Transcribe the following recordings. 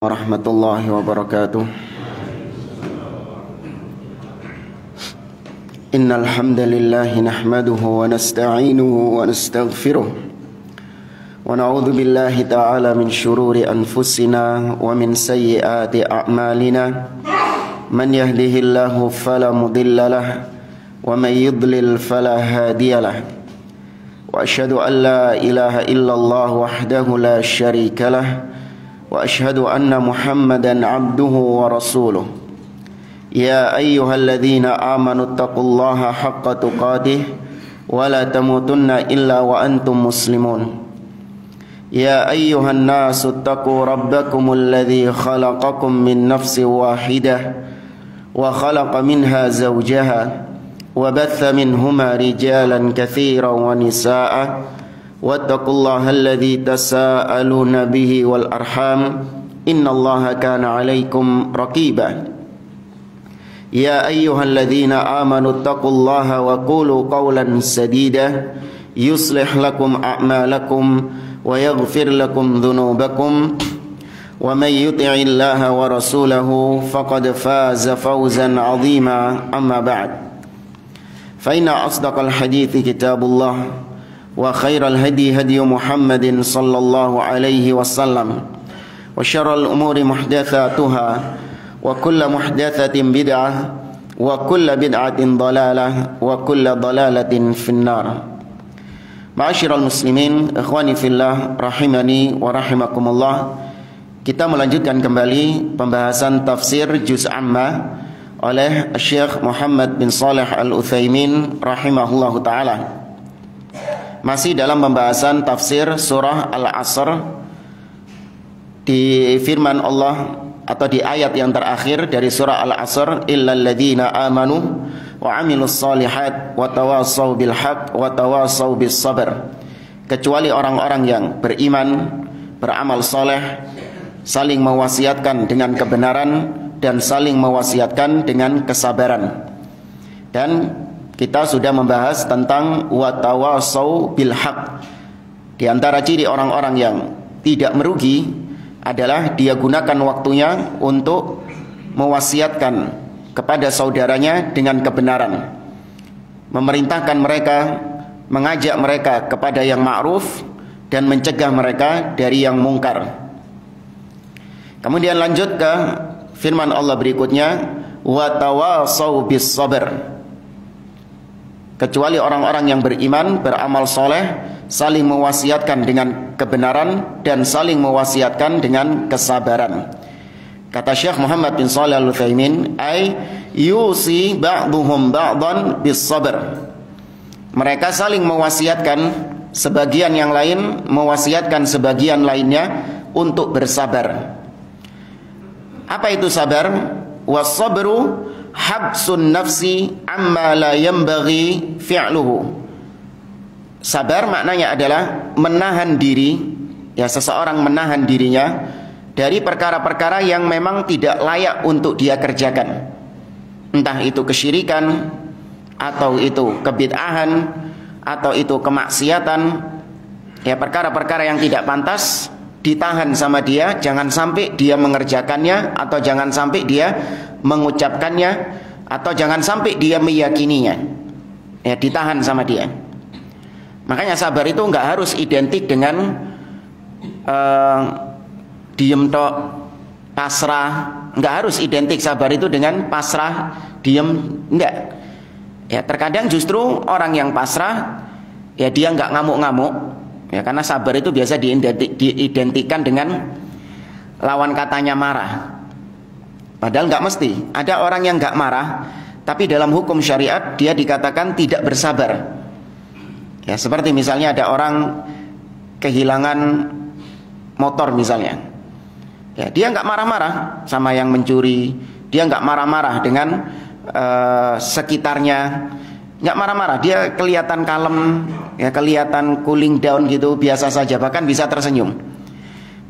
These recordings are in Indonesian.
Warahmatullahi wabarakatuh. Innal hamdalillah nahmaduhu wa nasta'inuhu wa nastaghfiruh wa na'udzu billahi ta'ala min shururi anfusina wa min sayyiati a'malina. Man yahdihillahu fala mudilla lahu wa man yudlil fala hadiya lahu. Wa asyhadu an la ilaha illallah wahdahu la syarika lahu wa asyhadu anna Muhammadan abduhu wa rasuluh. Ya ayyuhalladzina amanu taqullaha haqqa tuqatih wa la tamutunna illa wa antum muslimun. Ya ayyuhan nasu taqu rabbakumul ladzi khalaqakum min nafsin wahidah wa khalaqa minha zawjaha wa batha minhuma rijalan katsiran wa nisaa'a wattaqullaha alladzi tasaaluna bihi wal arham innallaha kana 'alaikum raqiba. Ya ayyuhalladzina amanu taqullaha wa qulu qawlan sadida yuslih lakum a'malakum wa yaghfir lakum dhunubakum wa may yuti'illaha wa rasulahu faqad faza fawzan 'azima. Amma ba'd, fa inna asdaqal hadithi kitabullah wa khairal hadi hadi Muhammadin sallallahu alaihi wasallam wa syarral umuri muhdatsatuha wa kullu muhdatsatin bid'ah wa kullu bid'atin dhalalah wa kullu dhalalatin finnar. Ma'asyiral muslimin, ikhwani fillah rahimani wa rahimakumullah. Kita melanjutkan kembali pembahasan tafsir juz amma oleh Syekh Muhammad bin Shalih Al-Utsaimin rahimahullahu taala. Masih dalam pembahasan tafsir surah Al-Asr, di firman Allah atau di ayat yang terakhir dari surah Al-Asr, illal ladzina amanu wa amilus solihat wa tawassaw bil haqq wa tawassaw bis sabr. Kecuali orang-orang yang beriman, beramal soleh, saling mewasiatkan dengan kebenaran dan saling mewasiatkan dengan kesabaran. Dan kita sudah membahas tentang watawasau bil haq. Di antara ciri orang-orang yang tidak merugi adalah dia gunakan waktunya untuk mewasiatkan kepada saudaranya dengan kebenaran, memerintahkan mereka, mengajak mereka kepada yang ma'ruf dan mencegah mereka dari yang mungkar. Kemudian lanjut ke firman Allah berikutnya, watawasau bis sabr. Kecuali orang-orang yang beriman, beramal soleh, saling mewasiatkan dengan kebenaran dan saling mewasiatkan dengan kesabaran. Kata Syekh Muhammad bin Shalih Al-Utsaimin, ay yusi ba'duhum ba'dan bis sabr. Mereka saling mewasiatkan, sebagian yang lain mewasiatkan sebagian lainnya untuk bersabar. Apa itu sabar? Was-sabru habsun nafsi amma la yanbaghi fi'luhu. Sabar maknanya adalah menahan diri, ya, seseorang menahan dirinya dari perkara-perkara yang memang tidak layak untuk dia kerjakan. Entah itu kesyirikan, atau itu kebid'ahan, atau itu kemaksiatan, ya, perkara-perkara yang tidak pantas ditahan sama dia, jangan sampai dia mengerjakannya, atau jangan sampai dia mengucapkannya, atau jangan sampai dia meyakininya, ya, ditahan sama dia. Makanya sabar itu nggak harus identik dengan diem tok, pasrah. Nggak harus identik sabar itu dengan pasrah, diem, enggak. Ya, terkadang justru orang yang pasrah, ya, dia nggak ngamuk-ngamuk, ya, karena sabar itu biasa diidentikan dengan lawan katanya marah. Padahal nggak mesti. Ada orang yang nggak marah, tapi dalam hukum syariat dia dikatakan tidak bersabar. Ya, seperti misalnya ada orang kehilangan motor misalnya. Ya, dia nggak marah-marah sama yang mencuri. Dia nggak marah-marah dengan sekitarnya. Nggak marah-marah. Dia kelihatan kalem, ya, kelihatan cooling down gitu, biasa saja, bahkan bisa tersenyum.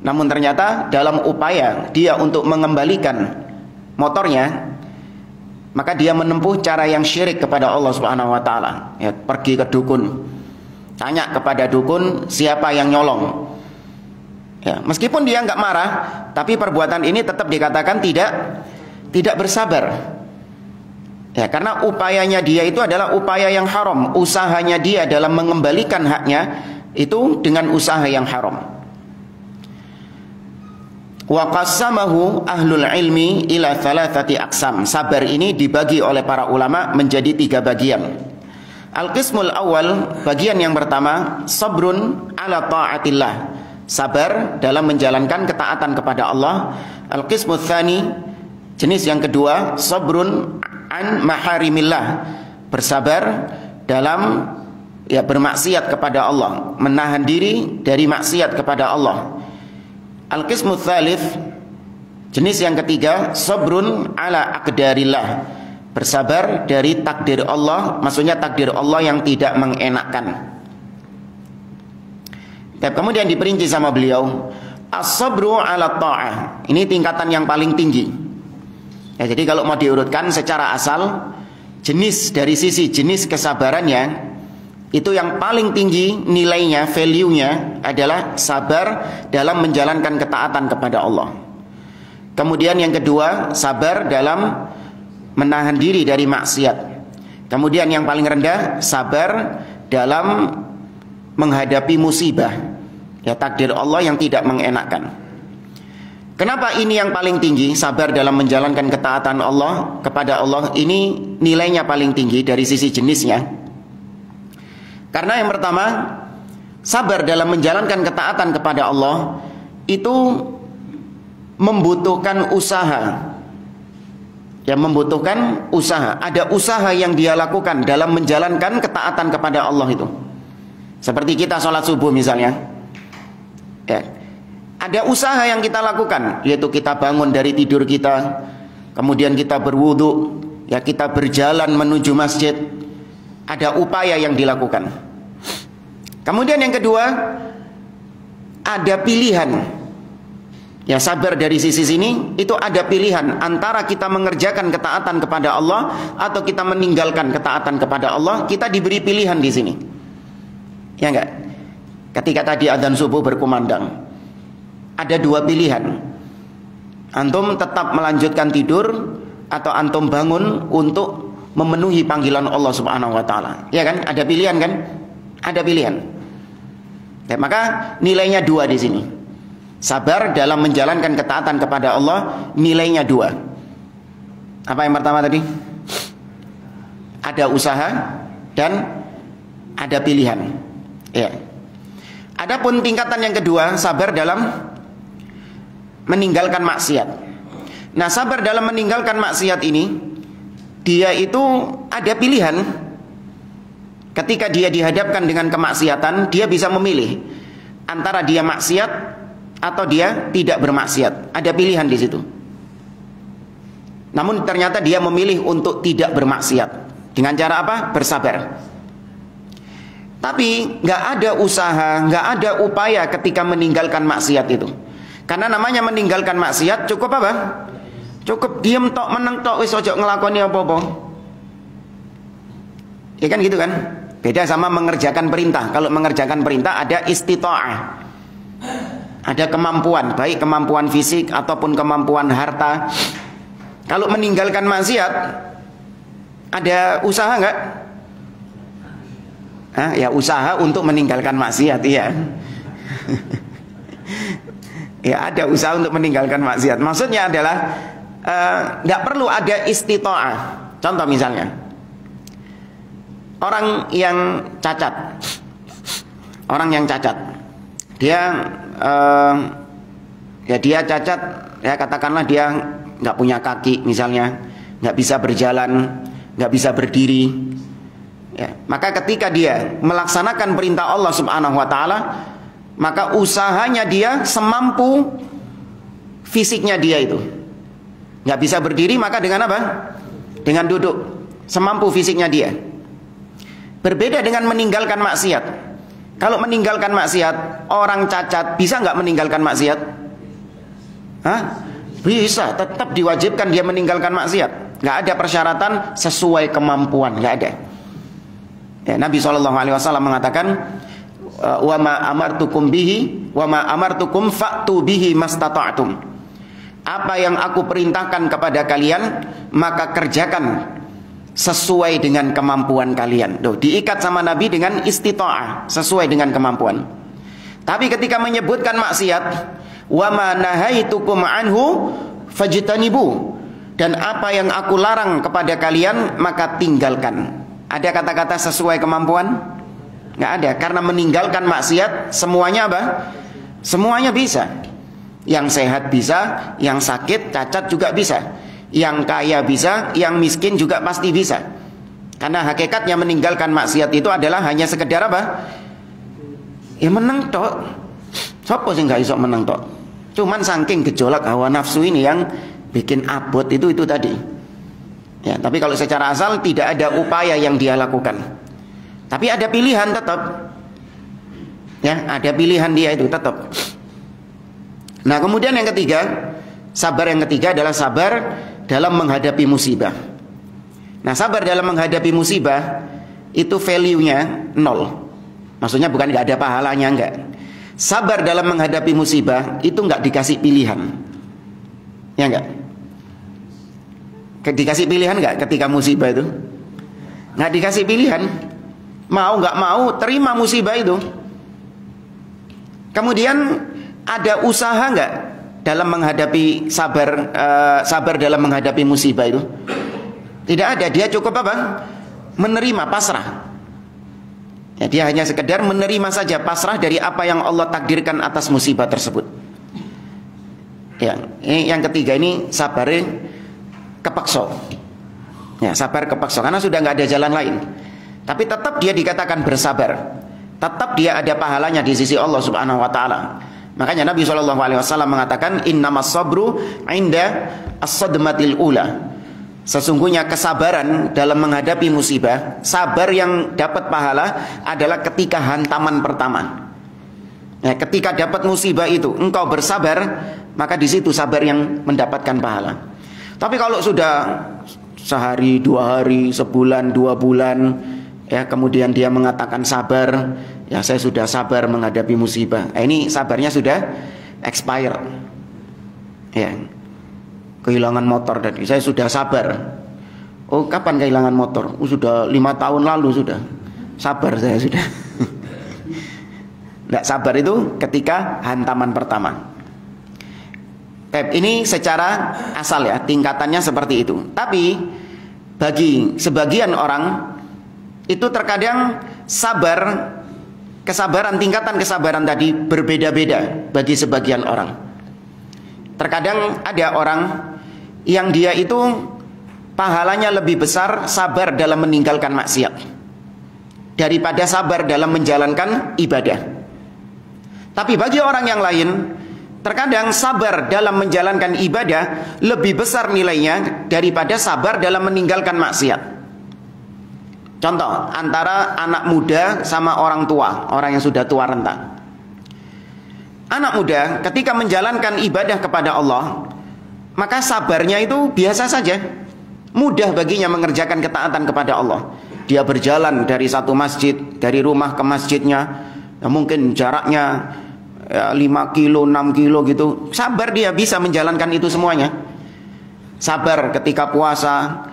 Namun ternyata dalam upaya dia untuk mengembalikan motornya, maka dia menempuh cara yang syirik kepada Allah Subhanahu wa taala. Ya, pergi ke dukun, tanya kepada dukun siapa yang nyolong. Ya, meskipun dia nggak marah, tapi perbuatan ini tetap dikatakan tidak bersabar. Ya, karena upayanya dia itu adalah upaya yang haram. Usahanya dia dalam mengembalikan haknya itu dengan usaha yang haram. Wa qassamahu ahlul ilmi ila thalathati aqsam. Sabar ini dibagi oleh para ulama menjadi 3 bagian. Al-qismul awal, bagian yang pertama, sabrun ala ta'atillah. Sabar dalam menjalankan ketaatan kepada Allah. Al-qismul tsani, jenis yang kedua, sabrun an maharimillah. Bersabar dalam bermaksiat kepada Allah, menahan diri dari maksiat kepada Allah. Al-qismu tsalits, jenis yang ketiga, sabrun ala aqdarillah. Bersabar dari takdir Allah, maksudnya takdir Allah yang tidak mengenakkan. Kemudian diperinci sama beliau, as-sabru ala ta'ah. Ini tingkatan yang paling tinggi. Ya, jadi kalau mau diurutkan secara asal, jenis dari sisi jenis kesabarannya, itu yang paling tinggi nilainya, value-nya adalah sabar dalam menjalankan ketaatan kepada Allah. Kemudian yang kedua, sabar dalam menahan diri dari maksiat. Kemudian yang paling rendah, sabar dalam menghadapi musibah, ya takdir Allah yang tidak mengenakkan. Kenapa ini yang paling tinggi? Sabar dalam menjalankan ketaatan Allah kepada Allah ini nilainya paling tinggi dari sisi jenisnya. Karena yang pertama, sabar dalam menjalankan ketaatan kepada Allah itu membutuhkan usaha. Ya, membutuhkan usaha. Ada usaha yang dia lakukan dalam menjalankan ketaatan kepada Allah itu. Seperti kita sholat subuh misalnya. Ya, ada usaha yang kita lakukan, yaitu kita bangun dari tidur kita, kemudian kita berwudu, ya kita berjalan menuju masjid. Ada upaya yang dilakukan. Kemudian yang kedua, ada pilihan. Ya, sabar dari sisi sini itu ada pilihan antara kita mengerjakan ketaatan kepada Allah atau kita meninggalkan ketaatan kepada Allah. Kita diberi pilihan di sini. Ya enggak? Ketika tadi adzan subuh berkumandang, ada 2 pilihan. Antum tetap melanjutkan tidur atau antum bangun untuk memenuhi panggilan Allah Subhanahu wa taala. Ya kan? Ada pilihan kan? Ada pilihan. Ya, maka nilainya 2 di sini. Sabar dalam menjalankan ketaatan kepada Allah nilainya 2. Apa yang pertama tadi? Ada usaha dan ada pilihan. Ya. Adapun tingkatan yang kedua, sabar dalam meninggalkan maksiat. Nah, sabar dalam meninggalkan maksiat ini, dia itu ada pilihan. Ketika dia dihadapkan dengan kemaksiatan, dia bisa memilih antara dia maksiat atau dia tidak bermaksiat. Ada pilihan di situ. Namun ternyata dia memilih untuk tidak bermaksiat. Dengan cara apa? Bersabar. Tapi nggak ada usaha, nggak ada upaya ketika meninggalkan maksiat itu. Karena namanya meninggalkan maksiat cukup apa? Cukup diem tok, meneng tok, wis ojo ngelakoni apa-apa. Ya kan gitu kan? Beda sama mengerjakan perintah. Kalau mengerjakan perintah ada istita'ah. Ada kemampuan, baik kemampuan fisik ataupun kemampuan harta. Kalau meninggalkan maksiat, ada usaha nggak? Ya usaha untuk meninggalkan maksiat, iya. Ya ada usaha untuk meninggalkan maksiat. Maksudnya adalah nggak perlu ada istita'ah. Contoh misalnya, orang yang cacat, dia dia cacat, ya katakanlah dia nggak punya kaki misalnya, nggak bisa berjalan, nggak bisa berdiri. Ya, maka ketika dia melaksanakan perintah Allah Subhanahu wa taala, maka usahanya dia semampu fisiknya dia itu. Nggak bisa berdiri, maka dengan apa? Dengan duduk, semampu fisiknya dia. Berbeda dengan meninggalkan maksiat. Kalau meninggalkan maksiat, orang cacat bisa nggak meninggalkan maksiat? Bisa, tetap diwajibkan dia meninggalkan maksiat. Nggak ada persyaratan sesuai kemampuan, nggak ada. Ya, Nabi SAW mengatakan, wa ma amartukum fa'tu bihi mastata'tum. Apa yang aku perintahkan kepada kalian maka kerjakan sesuai dengan kemampuan kalian. Diikat sama Nabi dengan istita'ah, sesuai dengan kemampuan. Tapi ketika menyebutkan maksiat, wa ma nahaitukum anhu fajtanibu, dan apa yang aku larang kepada kalian maka tinggalkan. Ada kata-kata sesuai kemampuan? Nggak ada, karena meninggalkan maksiat semuanya apa? Semuanya bisa. Yang sehat bisa, yang sakit, cacat juga bisa. Yang kaya bisa, yang miskin juga pasti bisa. Karena hakikatnya meninggalkan maksiat itu adalah hanya sekedar apa? Ya menang tok. Sopo sih nggak iso menang tok? Cuman saking gejolak hawa nafsu ini yang bikin abot itu tadi. Ya, tapi kalau secara asal tidak ada upaya yang dia lakukan. Tapi ada pilihan tetap. Ya, ada pilihan dia itu tetap. Nah, kemudian yang ketiga, sabar yang ketiga adalah sabar dalam menghadapi musibah. Nah, sabar dalam menghadapi musibah itu value-nya 0. Maksudnya bukan nggak ada pahalanya, enggak. Sabar dalam menghadapi musibah itu nggak dikasih pilihan. Ya enggak? Dikasih pilihan nggak ketika musibah itu? Nggak dikasih pilihan. Mau nggak mau terima musibah itu. Kemudian ada usaha nggak dalam menghadapi sabar dalam menghadapi musibah itu? Tidak ada. Dia cukup apa? Menerima, pasrah. Ya, dia hanya sekedar menerima saja, pasrah dari apa yang Allah takdirkan atas musibah tersebut. Ya, ini yang ketiga, ini sabarnya kepaksa. Ya, sabar kepaksa karena sudah nggak ada jalan lain. Tapi tetap dia dikatakan bersabar. Tetap dia ada pahalanya di sisi Allah Subhanahu wa taala. Makanya Nabi SAW mengatakan innamas sabru 'inda as-sadmatil ula. Sesungguhnya kesabaran dalam menghadapi musibah, sabar yang dapat pahala adalah ketika hantaman pertama. Ya, ketika dapat musibah itu engkau bersabar, maka di situ sabar yang mendapatkan pahala. Tapi kalau sudah sehari, 2 hari, sebulan, 2 bulan, ya kemudian dia mengatakan sabar, ya saya sudah sabar menghadapi musibah. Ini sabarnya sudah expire. Ya, kehilangan motor tadi, saya sudah sabar. Oh, kapan kehilangan motor? Sudah 5 tahun lalu sudah. Sabar saya sudah. Nggak sabar itu ketika hantaman pertama. Ini secara asal ya, tingkatannya seperti itu. Tapi bagi sebagian orang itu terkadang kesabaran, tingkatan kesabaran tadi berbeda-beda bagi sebagian orang. Terkadang ada orang yang dia itu pahalanya lebih besar sabar dalam meninggalkan maksiat daripada sabar dalam menjalankan ibadah. Tapi bagi orang yang lain, terkadang sabar dalam menjalankan ibadah lebih besar nilainya daripada sabar dalam meninggalkan maksiat. Contoh, antara anak muda sama orang tua, orang yang sudah tua renta. Anak muda ketika menjalankan ibadah kepada Allah, maka sabarnya itu biasa saja. Mudah baginya mengerjakan ketaatan kepada Allah. Dia berjalan dari satu masjid, dari rumah ke masjidnya, mungkin jaraknya 5 kilo, 6 kilo gitu. Sabar dia bisa menjalankan itu semuanya. Sabar ketika puasa,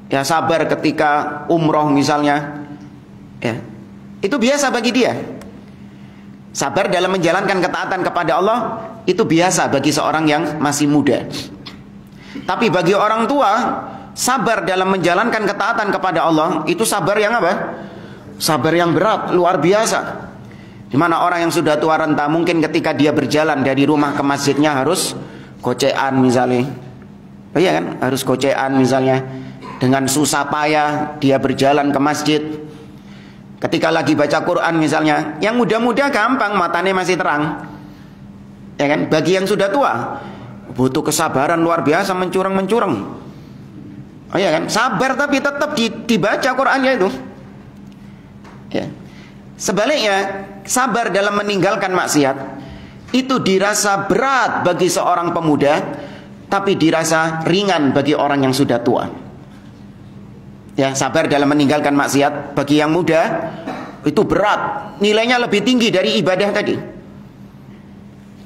ya sabar ketika umroh misalnya, ya itu biasa bagi dia. Sabar dalam menjalankan ketaatan kepada Allah itu biasa bagi seorang yang masih muda. Tapi bagi orang tua, sabar dalam menjalankan ketaatan kepada Allah itu sabar yang apa? Sabar yang berat, luar biasa. Di mana orang yang sudah tua renta mungkin ketika dia berjalan dari rumah ke masjidnya harus gocean misalnya. Oh iya kan? Harus gocean misalnya. Dengan susah payah dia berjalan ke masjid. Ketika lagi baca Quran misalnya, yang muda-muda gampang, matanya masih terang. Ya kan? Bagi yang sudah tua butuh kesabaran luar biasa, mencurang-mencurang. Oh iya kan? Sabar tapi tetap dibaca Qurannya itu. Ya. Sebaliknya, sabar dalam meninggalkan maksiat itu dirasa berat bagi seorang pemuda, tapi dirasa ringan bagi orang yang sudah tua. Ya, sabar dalam meninggalkan maksiat bagi yang muda itu berat, nilainya lebih tinggi dari ibadah tadi.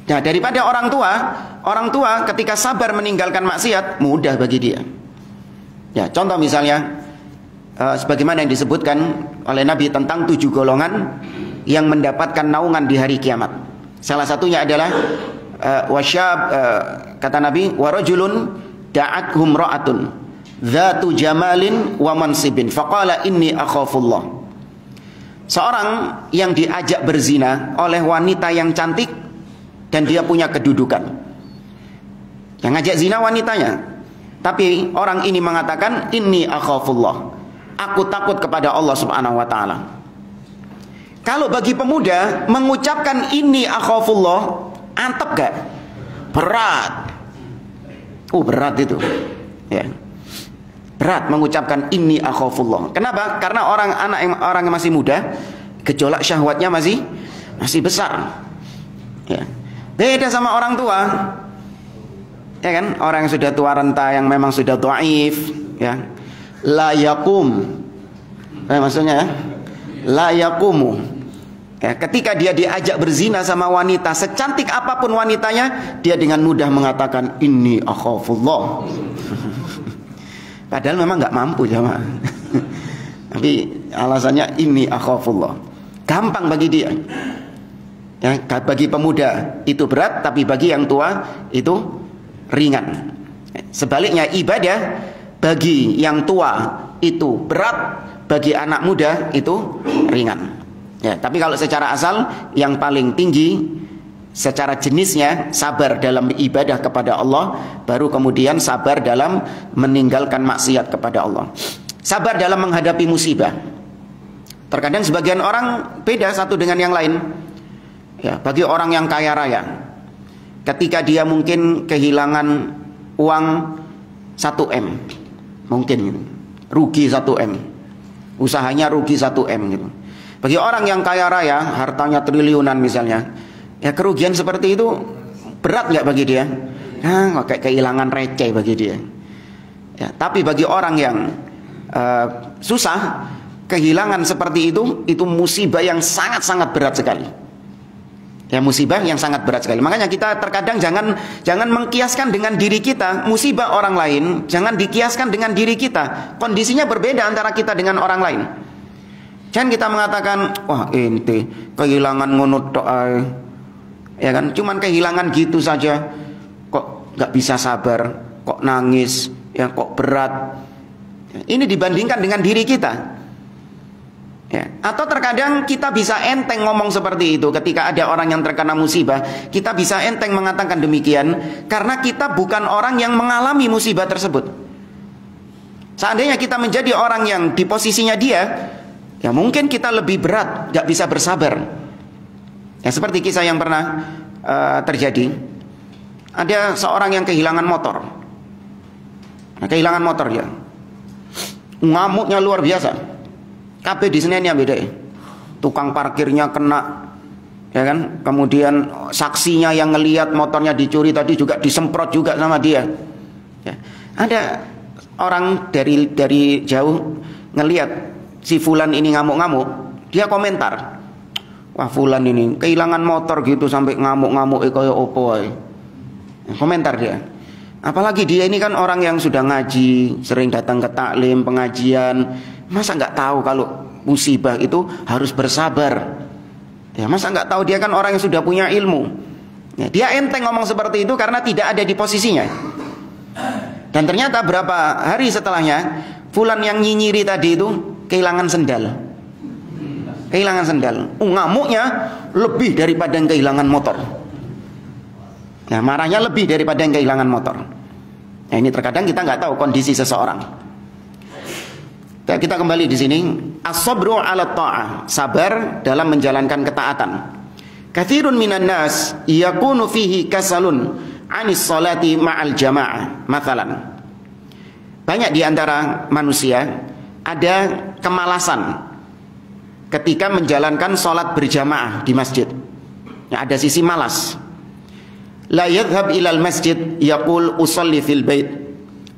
Nah, daripada orang tua ketika sabar meninggalkan maksiat mudah bagi dia. Ya, contoh misalnya sebagaimana yang disebutkan oleh Nabi tentang 7 golongan yang mendapatkan naungan di hari kiamat. Salah satunya adalah wasyab, kata Nabi, warajulun da'athum ra'atun dzatu jamalin wa mansibin faqala inni akhafullah. Seorang yang diajak berzina oleh wanita yang cantik dan dia punya kedudukan. Yang ngajak zina wanitanya, tapi orang ini mengatakan inni akhafullah, aku takut kepada Allah Subhanahu wa taala. Kalau bagi pemuda mengucapkan inni akhafullah, antep gak? Berat. Berat itu. Ya. Berat mengucapkan inni akhafullah. Kenapa? Karena orang yang masih muda, gejolak syahwatnya masih besar. Ya. Beda sama orang tua. Ya kan? Orang yang sudah tua renta, yang memang sudah dhaif, ya. La yakum. Maksudnya ya? La yakumu. Ya, ketika dia diajak berzina sama wanita, secantik apapun wanitanya, dia dengan mudah mengatakan inni akhafullah. Padahal memang nggak mampu jamaah. Tapi alasannya inni akhafullah. Gampang bagi dia. Ya, bagi pemuda itu berat, tapi bagi yang tua itu ringan. Sebaliknya ibadah bagi yang tua itu berat, bagi anak muda itu ringan. Ya, tapi kalau secara asal yang paling tinggi secara jenisnya sabar dalam ibadah kepada Allah, baru kemudian sabar dalam meninggalkan maksiat kepada Allah. Sabar dalam menghadapi musibah. Terkadang sebagian orang beda satu dengan yang lain. Ya, bagi orang yang kaya raya, ketika dia mungkin kehilangan uang 1M, mungkin gitu, rugi 1M, usahanya rugi 1M gitu. Bagi orang yang kaya raya, hartanya triliunan misalnya, ya kerugian seperti itu berat nggak bagi dia? Kayak kehilangan receh bagi dia. Ya, tapi bagi orang yang susah, kehilangan seperti itu musibah yang sangat-sangat berat sekali. Ya, musibah yang sangat berat sekali. Makanya kita terkadang jangan mengkiaskan dengan diri kita musibah orang lain, jangan dikiaskan dengan diri kita. Kondisinya berbeda antara kita dengan orang lain. Jangan kita mengatakan, wah ente kehilangan ngunut doa, ya kan? Cuman kehilangan gitu saja, kok nggak bisa sabar, kok nangis, ya kok berat. Ini dibandingkan dengan diri kita. Ya. Atau terkadang kita bisa enteng ngomong seperti itu ketika ada orang yang terkena musibah, kita bisa enteng mengatakan demikian karena kita bukan orang yang mengalami musibah tersebut. Seandainya kita menjadi orang yang di posisinya dia, ya mungkin kita lebih berat, gak bisa bersabar. Ya, seperti kisah yang pernah terjadi. Ada seorang yang kehilangan motor. Nah, kehilangan motor dia, ngamuknya luar biasa. Kabeh di senennya beda. Tukang parkirnya kena, ya kan? Kemudian saksinya yang ngelihat motornya dicuri tadi juga disemprot juga sama dia. Ya. Ada orang dari jauh ngelihat si fulan ini ngamuk-ngamuk, dia komentar, wah fulan ini kehilangan motor gitu sampai ngamuk-ngamuk kaya opo ae. Komentar dia. Apalagi dia ini kan orang yang sudah ngaji, sering datang ke taklim, pengajian, masa nggak tahu kalau musibah itu harus bersabar? Ya, masa nggak tahu, dia kan orang yang sudah punya ilmu. Ya, dia enteng ngomong seperti itu karena tidak ada di posisinya. Dan ternyata berapa hari setelahnya, fulan yang nyinyiri tadi itu kehilangan sendal. Kehilangan sendal. Ngamuknya lebih daripada yang kehilangan motor. Nah, marahnya lebih daripada yang kehilangan motor. Nah, ini terkadang kita nggak tahu kondisi seseorang. Kita kembali di sini. As-sabru 'ala ta'ah, sabar dalam menjalankan ketaatan. Katsirun minan nas yakunu fihi kasalun 'anis salati ma'al jama'ah. Mathalan, banyak di antara manusia ada kemalasan ketika menjalankan sholat berjamaah di masjid. Ya, ada sisi malas. La yadhhab ilal masjid yaqul usalli fil bait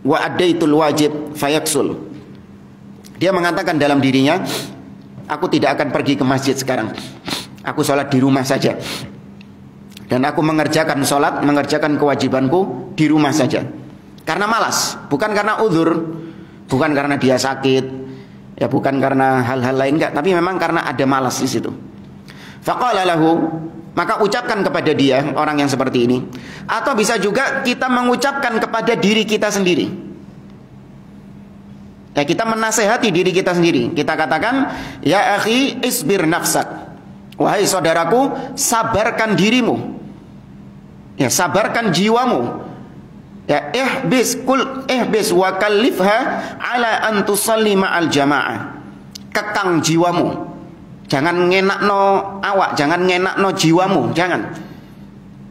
wa addaitul wajib fayaksul. Dia mengatakan dalam dirinya, aku tidak akan pergi ke masjid sekarang. Aku sholat di rumah saja. Dan aku mengerjakan sholat, mengerjakan kewajibanku di rumah saja. Karena malas, bukan karena uzur, bukan karena dia sakit, ya bukan karena hal-hal lain, enggak, tapi memang karena ada malas di situ. Faqala lahu, maka ucapkan kepada dia, orang yang seperti ini. Atau bisa juga kita mengucapkan kepada diri kita sendiri. Ya, kita menasehati diri kita sendiri. Kita katakan, ya akhi isbir nafsak. Wahai saudaraku, sabarkan dirimu. Ya, sabarkan jiwamu. Ya, ihbis wa kallifha ala an tusalli ma'al jamaah. Kekang jiwamu. Jangan ngenakno awak, jangan ngenakno jiwamu, jangan.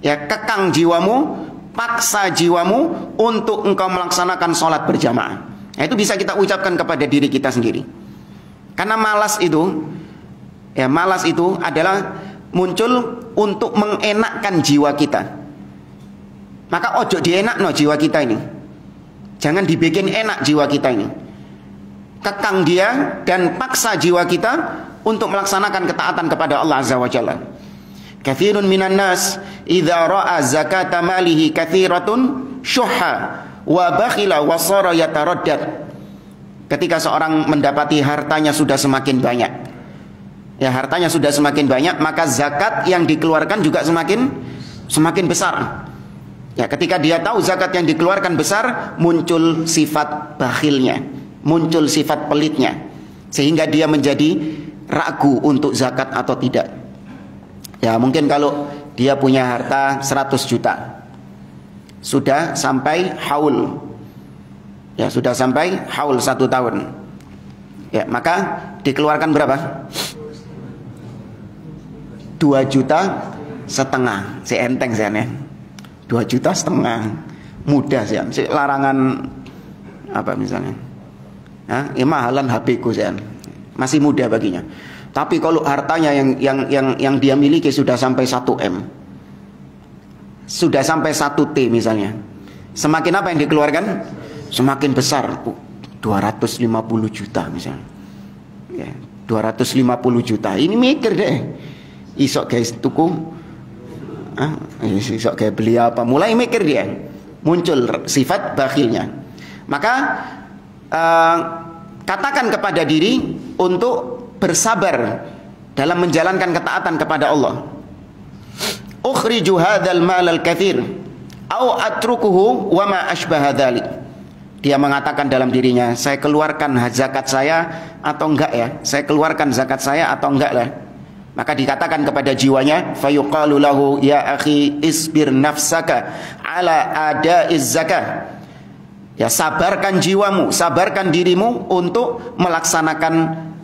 Ya, kekang jiwamu, paksa jiwamu untuk engkau melaksanakan sholat berjamaah. Nah, itu bisa kita ucapkan kepada diri kita sendiri. Karena malas itu, ya malas itu adalah muncul untuk mengenakkan jiwa kita. Maka ojo dienakno jiwa kita ini. Jangan dibikin enak jiwa kita ini. Kekang dia dan paksa jiwa kita untuk melaksanakan ketaatan kepada Allah Azza wa Jalla. Katsirun minan nas idza ra'a zakata malihi katsiratun syuhha wa bakhila wa sara yataraddad. Ketika seorang mendapati hartanya sudah semakin banyak, ya hartanya sudah semakin banyak, maka zakat yang dikeluarkan juga semakin besar. Ya, ketika dia tahu zakat yang dikeluarkan besar, muncul sifat bakhilnya, muncul sifat pelitnya, sehingga dia menjadi ragu untuk zakat atau tidak. Ya, mungkin kalau dia punya harta 100 juta, sudah sampai haul, ya sudah sampai haul 1 tahun, ya maka dikeluarkan berapa? 2,5 juta, si enteng sih ya. 2,5 juta, mudah sih. Larangan apa misalnya? Ya mahalan HP ku sih. Masih mudah baginya. Tapi kalau hartanya yang dia miliki sudah sampai 1 M, sudah sampai 1 T misalnya, semakin apa yang dikeluarkan? Semakin besar. 250 juta misalnya. Ya, 250 juta. Ini mikir deh. Isok guys tuku. Isok kayak beli apa? Mulai mikir dia. Muncul sifat bakhilnya. Maka katakan kepada diri untuk bersabar dalam menjalankan ketaatan kepada Allah. Ukhriju hadzal mal al-katsir au atrukuhu wa ma asbaha dzalik. Dia mengatakan dalam dirinya, saya keluarkan zakat saya atau enggak ya? Saya keluarkan zakat saya atau enggak lah? Maka dikatakan kepada jiwanya, fayuqalu lahu ya akhi isbir nafsaka ala adaiz zakah. Ya, sabarkan jiwamu, sabarkan dirimu untuk melaksanakan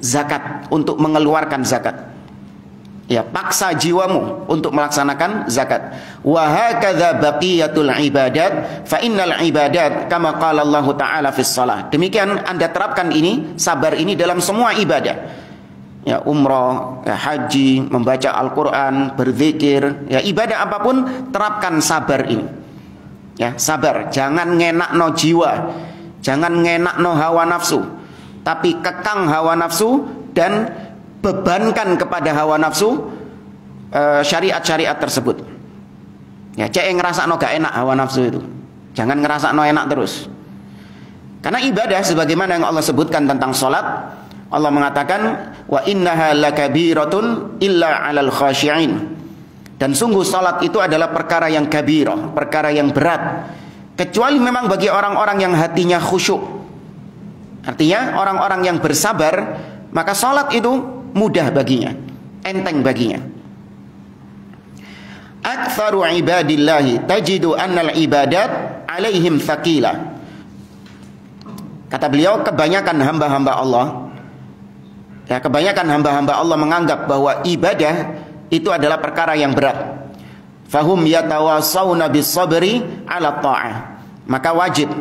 zakat, untuk mengeluarkan zakat. Ya, paksa jiwamu untuk melaksanakan zakat. Wa hakadza baqiyatul ibadat fa innal ibadat kama qala Allah taala fis shalah. Demikian Anda terapkan ini, sabar ini dalam semua ibadah. Ya, umrah, ya, haji, membaca Al-Quran, berzikir, ya ibadah apapun, terapkan sabar ini. Ya, sabar, jangan ngenakno jiwa, jangan ngenakno hawa nafsu, tapi kekang hawa nafsu dan bebankan kepada hawa nafsu syariat-syariat tersebut. Ya, cek ngerasakno gak enak hawa nafsu itu. Jangan ngerasakno enak terus. Karena ibadah sebagaimana yang Allah sebutkan tentang sholat, Allah mengatakan wa innaha lakabiratun illa 'alal khashi'in. Dan sungguh salat itu adalah perkara yang kabirah, perkara yang berat, kecuali memang bagi orang-orang yang hatinya khusyuk. Artinya orang-orang yang bersabar, maka salat itu mudah baginya, enteng baginya. Aktsaru ibadillahi tajidu annal ibadat 'alaihim tsaqila. Kata beliau, kebanyakan hamba-hamba Allah, ya, kebanyakan hamba-hamba Allah menganggap bahwa ibadah itu adalah perkara yang berat. Fahum yatawasawna bis-sabri 'ala ta'ah. Maka wajib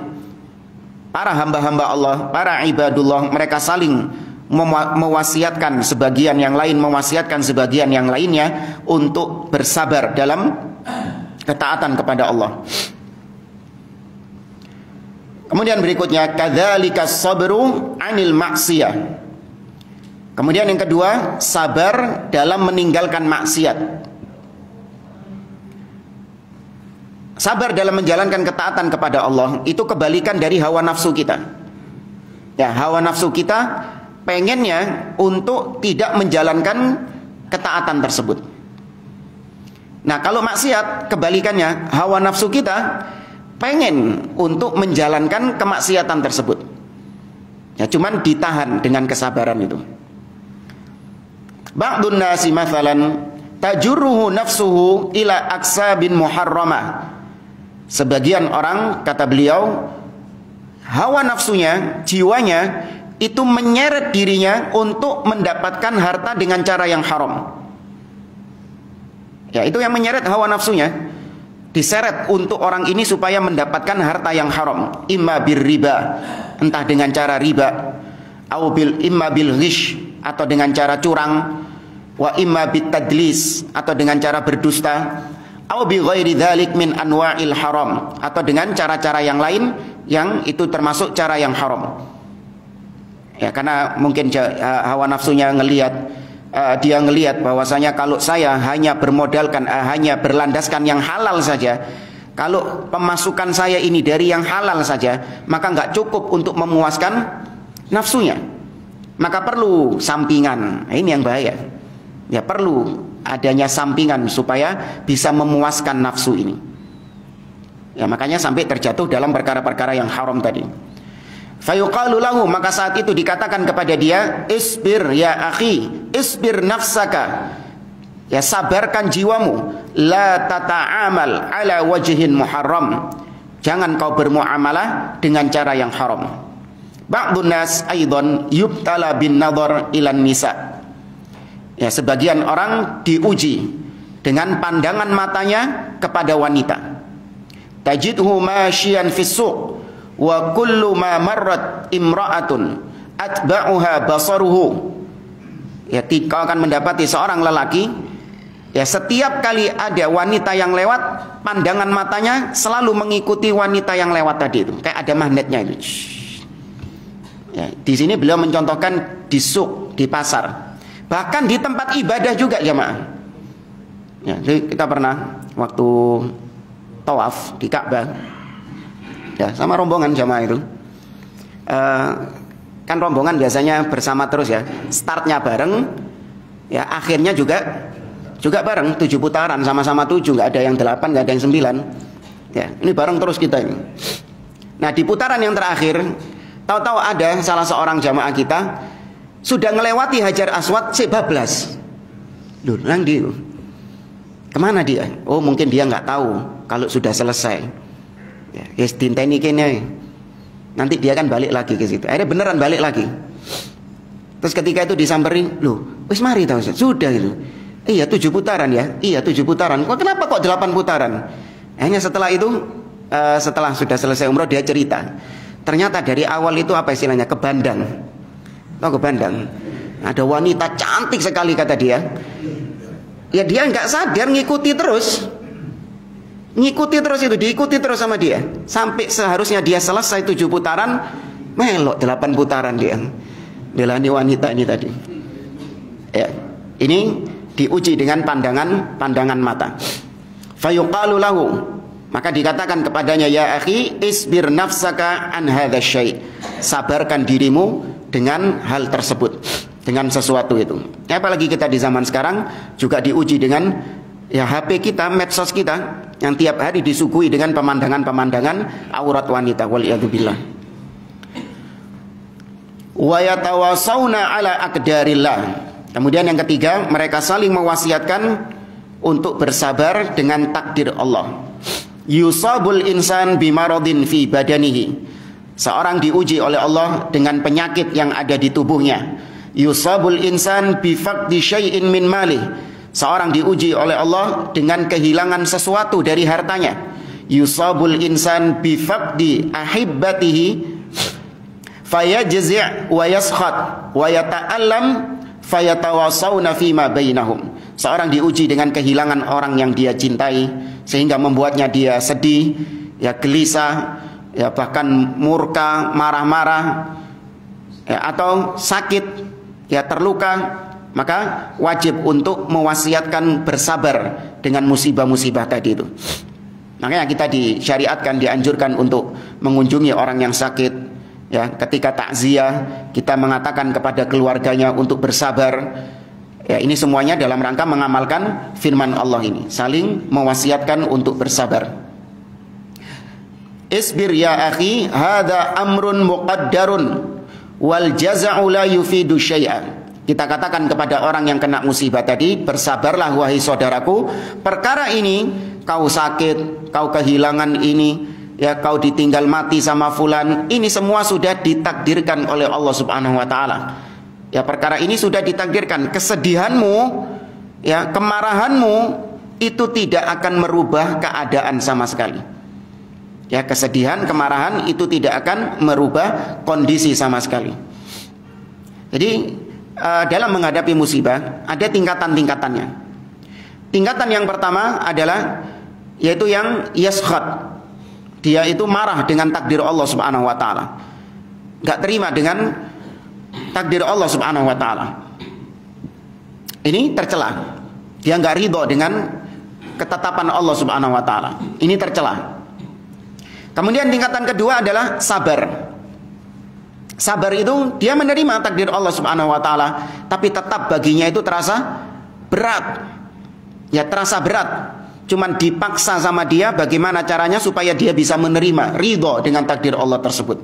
para hamba-hamba Allah, para ibadullah, mereka saling mewasiatkan sebagian yang lain, mewasiatkan sebagian yang lainnya untuk bersabar dalam ketaatan kepada Allah. Kemudian berikutnya, kadzalika sabru 'anil ma'siyah. Kemudian yang kedua, sabar dalam meninggalkan maksiat. Sabar dalam menjalankan ketaatan kepada Allah itu kebalikan dari hawa nafsu kita. Ya, hawa nafsu kita pengennya untuk tidak menjalankan ketaatan tersebut. Nah, kalau maksiat kebalikannya, hawa nafsu kita pengen untuk menjalankan kemaksiatan tersebut. Ya, cuman ditahan dengan kesabaran itu. Ba'dun nasi mathalan tajurruhu nafsuhu ila aksabin muharramah. Sebagian orang, kata beliau, hawa nafsunya, jiwanya itu menyeret dirinya untuk mendapatkan harta dengan cara yang haram. Ya, itu yang menyeret hawa nafsunya, diseret untuk orang ini supaya mendapatkan harta yang haram, imma bir riba, entah dengan cara riba, imma bil ghish, atau dengan cara curang, wa imma bit tadlis, atau dengan cara berdusta, au bi ghairi dzalik min anwa'il haram, atau dengan cara-cara yang lain yang itu termasuk cara yang haram. Ya, karena mungkin hawa nafsunya dia ngelihat bahwasanya kalau saya hanya bermodalkan, hanya berlandaskan yang halal saja, kalau pemasukan saya ini dari yang halal saja, maka nggak cukup untuk memuaskan nafsunya, maka perlu sampingan. Nah, ini yang bahaya. Ya, perlu adanya sampingan supaya bisa memuaskan nafsu ini. Ya, makanya sampai terjatuh dalam perkara-perkara yang haram tadi. Fayuqalu lahu, maka saat itu dikatakan kepada dia, isbir ya akhi, isbir nafsaka, ya sabarkan jiwamu, la tata'amal ala wajhin muharram, jangan kau bermuamalah dengan cara yang haram. Ba'dun nas aidan yubtala bin nadhar ilan nisa. Ya, sebagian orang diuji dengan pandangan matanya kepada wanita. Tajidhu masyian fis suq wa kullu ma marrat imra'atun atba'uha basaruhu. Ya, kau akan mendapati seorang lelaki, ya setiap kali ada wanita yang lewat, pandangan matanya selalu mengikuti wanita yang lewat tadi itu, kayak ada magnetnya itu. Ya, di sini beliau mencontohkan di suk, di pasar, bahkan di tempat ibadah juga, jamaah. Ya, jadi kita pernah waktu tawaf di Ka'bah, ya, sama rombongan jamaah itu, kan rombongan biasanya bersama terus ya, startnya bareng, ya akhirnya juga bareng, 7 putaran, sama-sama 7, nggak ada yang 8, nggak ada yang 9, ya ini bareng terus kita ini. Nah, di putaran yang terakhir, tahu-tahu ada salah seorang jamaah kita sudah melewati Hajar Aswad sebablas. Loh, nang dia kemana dia? Oh, mungkin dia nggak tahu kalau sudah selesai. Ya, yes, tinteni kene. Nanti dia kan balik lagi ke situ. Akhirnya beneran balik lagi. Terus ketika itu disamperin, loh, wis mari tahu sudah itu. Iya 7 putaran ya. Iya 7 putaran. Kok kenapa kok 8 putaran? Hanya setelah itu, setelah sudah selesai umroh, dia cerita. Ternyata dari awal itu apa istilahnya, kebandang. Tahu kebandang? Ada wanita cantik sekali kata dia. Ya dia nggak sadar ngikuti terus. Ngikuti terus itu, diikuti terus sama dia. Sampai seharusnya dia selesai 7 putaran, melok 8 putaran dia. Belani wanita ini tadi. Ya, ini diuji dengan pandangan mata. Fayuqalu lahu, maka dikatakan kepadanya, ya akhi, isbir nafsaka an hadza syai'. Sabarkan dirimu dengan hal tersebut, dengan sesuatu itu. Apalagi kita di zaman sekarang juga diuji dengan ya HP kita, medsos kita, yang tiap hari disuguhi dengan pemandangan-pemandangan aurat wanita, waliyadzubillah. Wa yatawasawna ala aqdarillah. Kemudian yang ketiga, mereka saling mewasiatkan untuk bersabar dengan takdir Allah. Yusabul insan bimaradin fi badanihi. Seorang diuji oleh Allah dengan penyakit yang ada di tubuhnya. Yusabul insan bifaqdi syai'in min malih. Seorang diuji oleh Allah dengan kehilangan sesuatu dari hartanya. Yusabul insan bifaqdi ahibbatihi fayajzi' wa yaskhat wa yata'allam fayatawasawna fima bainahum. Seorang diuji dengan kehilangan orang yang dia cintai, sehingga membuatnya dia sedih, ya gelisah, ya bahkan murka, marah-marah, ya, atau sakit, ya terluka, maka wajib untuk mewasiatkan bersabar dengan musibah-musibah tadi itu. Makanya kita disyariatkan, dianjurkan untuk mengunjungi orang yang sakit. Ya, ketika takziah kita mengatakan kepada keluarganya untuk bersabar. Ya, ini semuanya dalam rangka mengamalkan firman Allah ini, saling mewasiatkan untuk bersabar. Isbir ya akhi, hadza amrun muqaddarun wal jaza'u la yufidu syai'a. Kita katakan kepada orang yang kena musibah tadi, bersabarlah wahai saudaraku, perkara ini kau sakit, kau kehilangan ini, ya kau ditinggal mati sama fulan, ini semua sudah ditakdirkan oleh Allah Subhanahu wa taala. Ya, perkara ini sudah ditakdirkan. Kesedihanmu, ya kemarahanmu itu tidak akan merubah keadaan sama sekali. Ya, kesedihan, kemarahan itu tidak akan merubah kondisi sama sekali. Jadi dalam menghadapi musibah ada tingkatan-tingkatannya. Tingkatan yang pertama adalah yaitu yang yaskhat. Dia itu marah dengan takdir Allah Subhanahu wa taala. Enggak terima dengan takdir Allah Subhanahu wa taala. Ini tercela. Dia enggak ridho dengan ketetapan Allah Subhanahu wa taala. Ini tercela. Kemudian tingkatan kedua adalah sabar. Sabar itu dia menerima takdir Allah Subhanahu wa taala, tapi tetap baginya itu terasa berat. Ya, terasa berat. Cuman dipaksa sama dia, bagaimana caranya supaya dia bisa menerima, ridho dengan takdir Allah tersebut.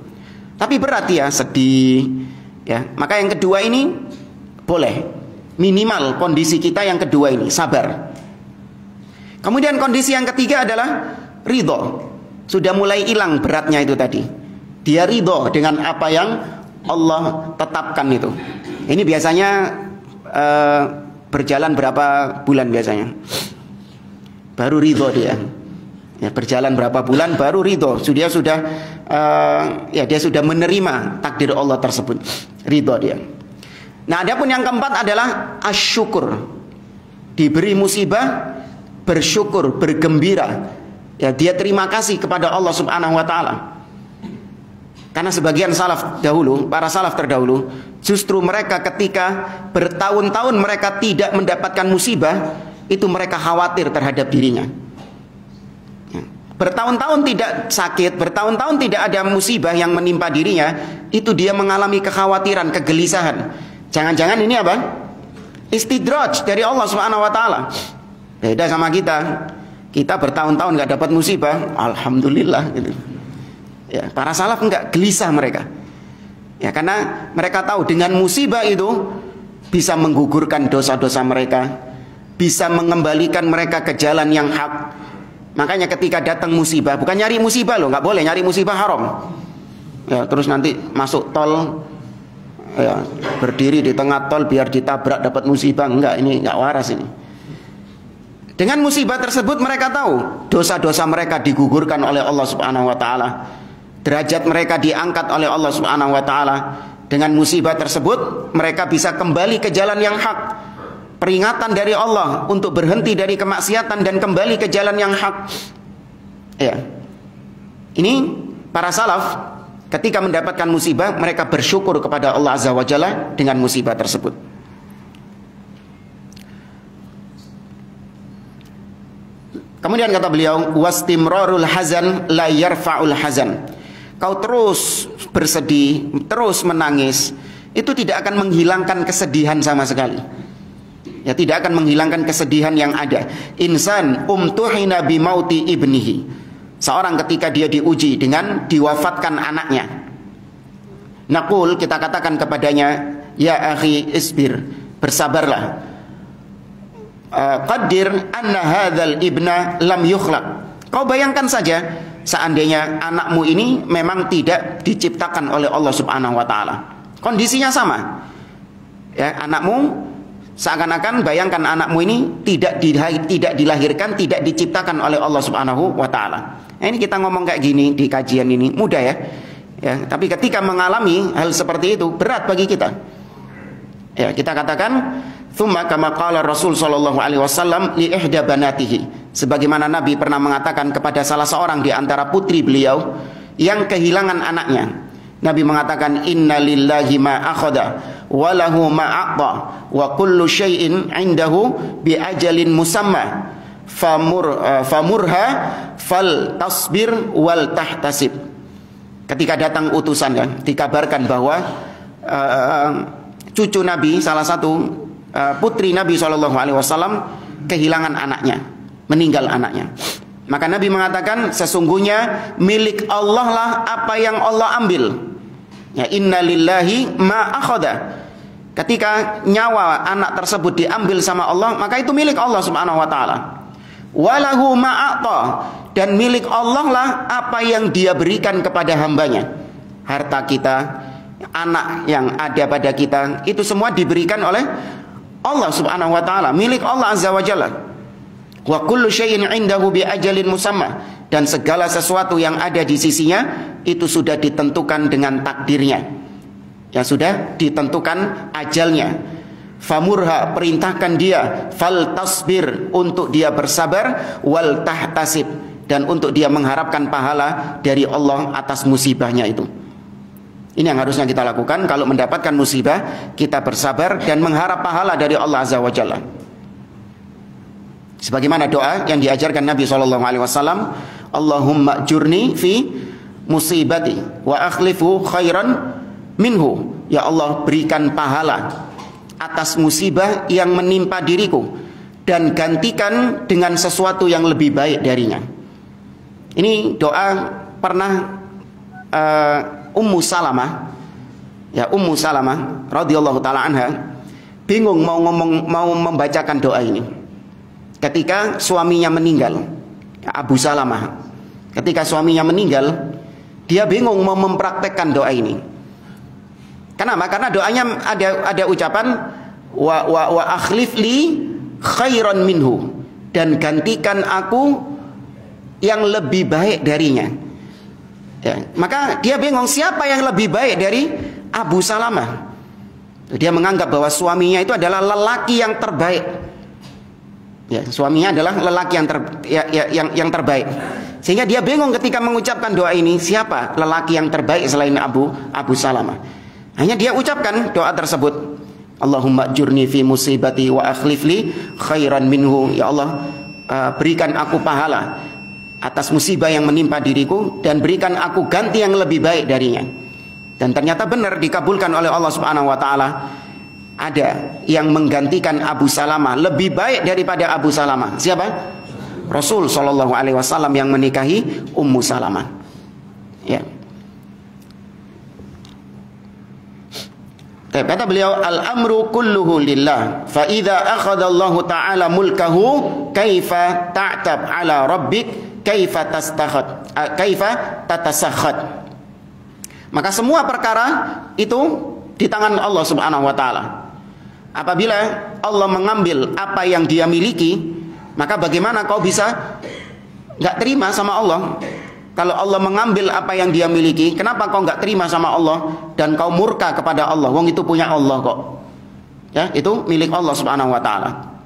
Tapi berat ya, sedih. Ya, maka yang kedua ini boleh. Minimal kondisi kita yang kedua ini sabar. Kemudian kondisi yang ketiga adalah ridho. Sudah mulai hilang beratnya itu tadi. Dia ridho dengan apa yang Allah tetapkan itu. Ini biasanya berjalan berapa bulan biasanya? Baru ridho dia. Ya, berjalan berapa bulan baru ridho. Dia sudah menerima takdir Allah tersebut. Ridho dia. Nah, adapun yang keempat adalah asyukur. Diberi musibah, bersyukur, bergembira. Ya, dia terima kasih kepada Allah Subhanahu wa taala. Karena sebagian salaf dahulu, para salaf terdahulu, justru mereka ketika bertahun-tahun mereka tidak mendapatkan musibah, itu mereka khawatir terhadap dirinya. Bertahun-tahun tidak sakit, bertahun-tahun tidak ada musibah yang menimpa dirinya, itu dia mengalami kekhawatiran, kegelisahan. Jangan-jangan ini apa? Istidraj dari Allah Subhanahu wa taala. Beda sama kita. Kita bertahun-tahun nggak dapat musibah, alhamdulillah gitu. Ya, para salaf enggak, gelisah mereka. Ya, karena mereka tahu dengan musibah itu bisa menggugurkan dosa-dosa mereka, bisa mengembalikan mereka ke jalan yang hak. Makanya ketika datang musibah, bukan nyari musibah loh, nggak boleh nyari musibah, haram. Ya, terus nanti masuk tol, ya, berdiri di tengah tol biar ditabrak dapat musibah, enggak, ini enggak waras ini. Dengan musibah tersebut mereka tahu dosa-dosa mereka digugurkan oleh Allah Subhanahu wa taala. Derajat mereka diangkat oleh Allah Subhanahu wa taala. Dengan musibah tersebut mereka bisa kembali ke jalan yang hak. Peringatan dari Allah untuk berhenti dari kemaksiatan dan kembali ke jalan yang hak. Ya. Ini para salaf ketika mendapatkan musibah mereka bersyukur kepada Allah Azza wa Jalla dengan musibah tersebut. Kemudian kata beliau, wastimrarul hazan la yarfa'ul hazan. Kau terus bersedih, terus menangis, itu tidak akan menghilangkan kesedihan sama sekali. Ya, tidak akan menghilangkan kesedihan yang ada. Insan umtuhina bimauti ibnihi. Seorang ketika dia diuji dengan diwafatkan anaknya. Naqul, kita katakan kepadanya, ya akhi isbir, bersabarlah. Qadir anna hadzal ibna lam yukhlaq. Kau bayangkan saja seandainya anakmu ini memang tidak diciptakan oleh Allah Subhanahu wa taala. Kondisinya sama. Ya, anakmu seakan-akan bayangkan anakmu ini tidak dilahirkan, tidak diciptakan oleh Allah Subhanahu wa taala. Nah, ini kita ngomong kayak gini di kajian ini mudah ya. Ya, tapi ketika mengalami hal seperti itu berat bagi kita. Ya, kita katakan tsumma kama qala Rasul sallallahu alaihi wasallam li ihda banatihi. Sebagaimana Nabi pernah mengatakan kepada salah seorang di antara putri beliau yang kehilangan anaknya. Nabi mengatakan inna lillahi ma akhadha walahu ma'ata wa kullu syai'in 'indahu bi ajalin musamma famurha fal tasbir wal tahtasib. Ketika datang utusan ya, dikabarkan bahwa cucu Nabi, salah satu putri Nabi SAW kehilangan anaknya, meninggal anaknya. Maka Nabi mengatakan, sesungguhnya milik Allah lah apa yang Allah ambil. Ya, inna lillahi ma akhadha. Ketika nyawa anak tersebut diambil sama Allah, maka itu milik Allah Subhanahu wa taala. Walahu ma'ata, dan milik Allah lah apa yang Dia berikan kepada hambanya. Harta kita, anak yang ada pada kita, itu semua diberikan oleh Allah Subhanahu wa taala, milik Allah Azza wa Jalla. Wa kullu syai'in 'indahu bi ajalin musamma, dan segala sesuatu yang ada di sisinya itu sudah ditentukan dengan takdirnya. Ya, sudah ditentukan ajalnya. Famurha, perintahkan dia, fal tasbir, untuk dia bersabar, wal tahtasib, dan untuk dia mengharapkan pahala dari Allah atas musibahnya itu. Ini yang harusnya kita lakukan kalau mendapatkan musibah, kita bersabar dan mengharap pahala dari Allah Azza wa Jalla. Sebagaimana doa yang diajarkan Nabi SAW, Allahumma jurni fi musibati wa akhlifu khairan minhu. Ya Allah, berikan pahala atas musibah yang menimpa diriku, dan gantikan dengan sesuatu yang lebih baik darinya. Ini doa pernah Ummu Salamah, ya, Ummu Salamah radhiyallahu taala anha bingung mau membacakan doa ini ketika suaminya meninggal. Ya, Abu Salamah ketika suaminya meninggal, dia bingung mau mempraktekkan doa ini. Kenapa? Karena doanya ada ucapan wa akhlif li khairan minhu, dan gantikan aku yang lebih baik darinya. Ya, maka dia bingung siapa yang lebih baik dari Abu Salamah. Dia menganggap bahwa suaminya itu adalah lelaki yang terbaik. Ya, suaminya adalah lelaki yang terbaik. Sehingga dia bingung ketika mengucapkan doa ini, siapa lelaki yang terbaik selain Abu Salamah. Hanya dia ucapkan doa tersebut, Allahumma jurni fi musibati wa akhlif li khairan minhu. Ya Allah, berikan aku pahala atas musibah yang menimpa diriku, dan berikan aku ganti yang lebih baik darinya. Dan ternyata benar dikabulkan oleh Allah Subhanahu wa taala. Ada yang menggantikan Abu Salamah lebih baik daripada Abu Salamah. Siapa? Rasul sallallahu alaihi wasallam yang menikahi Ummu Salamah. Ya. Kata beliau, al-amru kulluhu lillah, fa idza akhadha Allah taala mulkahu kaifa ta'tab ala rabbik kaifa tatasakhat. Maka semua perkara itu di tangan Allah Subhanahu wa taala. Apabila Allah mengambil apa yang Dia miliki, maka bagaimana kau bisa nggak terima sama Allah? Kalau Allah mengambil apa yang Dia miliki, kenapa kau nggak terima sama Allah dan kau murka kepada Allah? Wong itu punya Allah kok. Ya, itu milik Allah Subhanahu wa taala.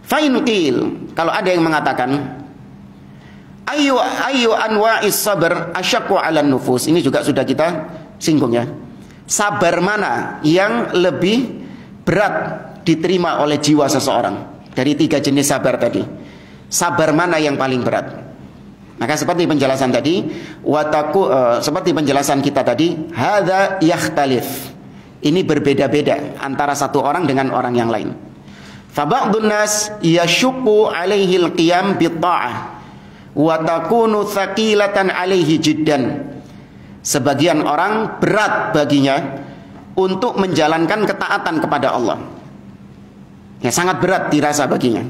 Fa in qil, kalau ada yang mengatakan ayu anwa'is sabr asyaqqu 'alan nufus. Ini juga sudah kita singgung ya. Sabar mana yang lebih berat diterima oleh jiwa seseorang? Dari 3 jenis sabar tadi, sabar mana yang paling berat? Maka seperti penjelasan tadi, seperti penjelasan kita tadi, hadza yakhtalif. Ini berbeda-beda antara satu orang dengan orang yang lain. Fa ba'dun nas yashqu 'alaihi al-qiyam bit-tha'ah wa takunu thaqilatan 'alaihi jiddan. Sebagian orang berat baginya untuk menjalankan ketaatan kepada Allah. Ya, sangat berat dirasa baginya.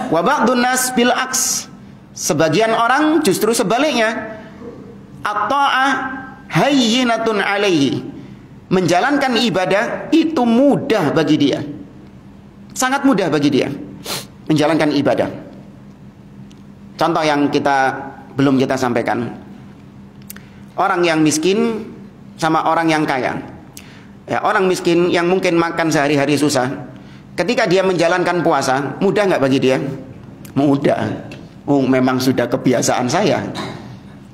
Wa ba'dun nas bil aks. Sebagian orang justru sebaliknya. At-ta'ah hayyinatun 'alaihi. Menjalankan ibadah itu mudah bagi dia. Sangat mudah bagi dia menjalankan ibadah. Contoh yang belum kita sampaikan. Orang yang miskin sama orang yang kaya. Ya, orang miskin yang mungkin makan sehari-hari susah, ketika dia menjalankan puasa, mudah nggak bagi dia? Mudah. Memang sudah kebiasaan saya,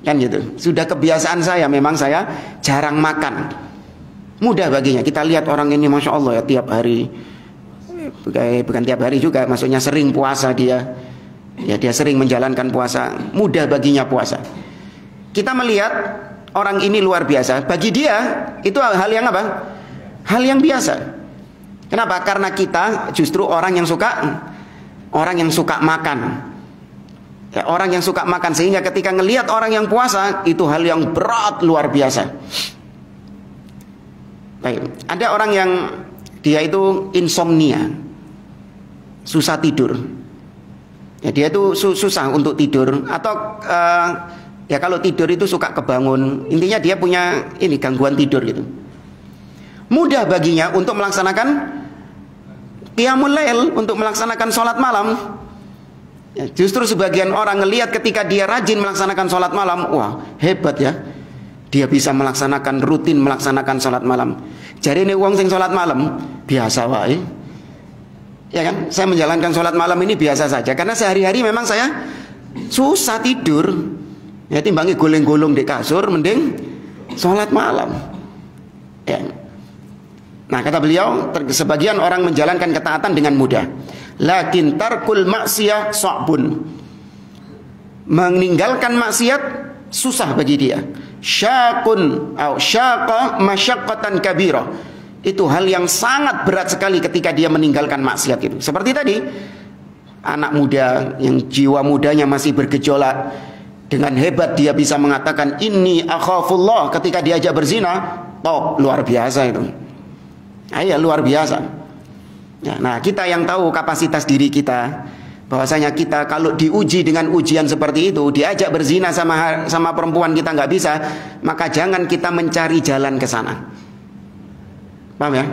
kan gitu. Sudah kebiasaan saya, memang saya jarang makan. Mudah baginya. Kita lihat orang ini, Masya Allah ya, tiap hari, bukan tiap hari juga, maksudnya sering puasa dia. Ya, dia sering menjalankan puasa. Mudah baginya puasa. Kita melihat orang ini luar biasa. Bagi dia itu hal yang apa? Hal yang biasa. Kenapa? Karena kita justru orang yang suka makan. Ya, orang yang suka makan, sehingga ketika ngelihat orang yang puasa itu hal yang berat luar biasa. Baik, ada orang yang dia itu insomnia, susah tidur. Ya, dia itu susah untuk tidur, atau ya kalau tidur itu suka kebangun. Intinya dia punya ini gangguan tidur gitu. Mudah baginya untuk melaksanakan qiyamul lail, untuk melaksanakan sholat malam. Ya, justru sebagian orang ngelihat ketika dia rajin melaksanakan sholat malam, wah hebat ya, dia bisa rutin melaksanakan sholat malam. Jadi ini wong sing sholat malam biasa wae, ya kan? Saya menjalankan sholat malam ini biasa saja, karena sehari-hari memang saya susah tidur. Ya, timbangi goleng-golong di kasur, mending sholat malam. Ya. Nah, kata beliau, sebagian orang menjalankan ketaatan dengan mudah. Lakin tarkul maksiyah sa'bun. Meninggalkan maksiat susah bagi dia. Syaqun atau syaqa masyaqqatan kabirah. Itu hal yang sangat berat sekali ketika dia meninggalkan maksiat itu. Seperti tadi, anak muda yang jiwa mudanya masih bergejolak, dengan hebat dia bisa mengatakan inni akhafullah ketika diajak berzina. Top, luar biasa itu. Ya, luar biasa. Ya, nah, kita yang tahu kapasitas diri kita, bahwasanya kita kalau diuji dengan ujian seperti itu, diajak berzina sama perempuan kita nggak bisa, maka jangan kita mencari jalan ke sana. Paham ya?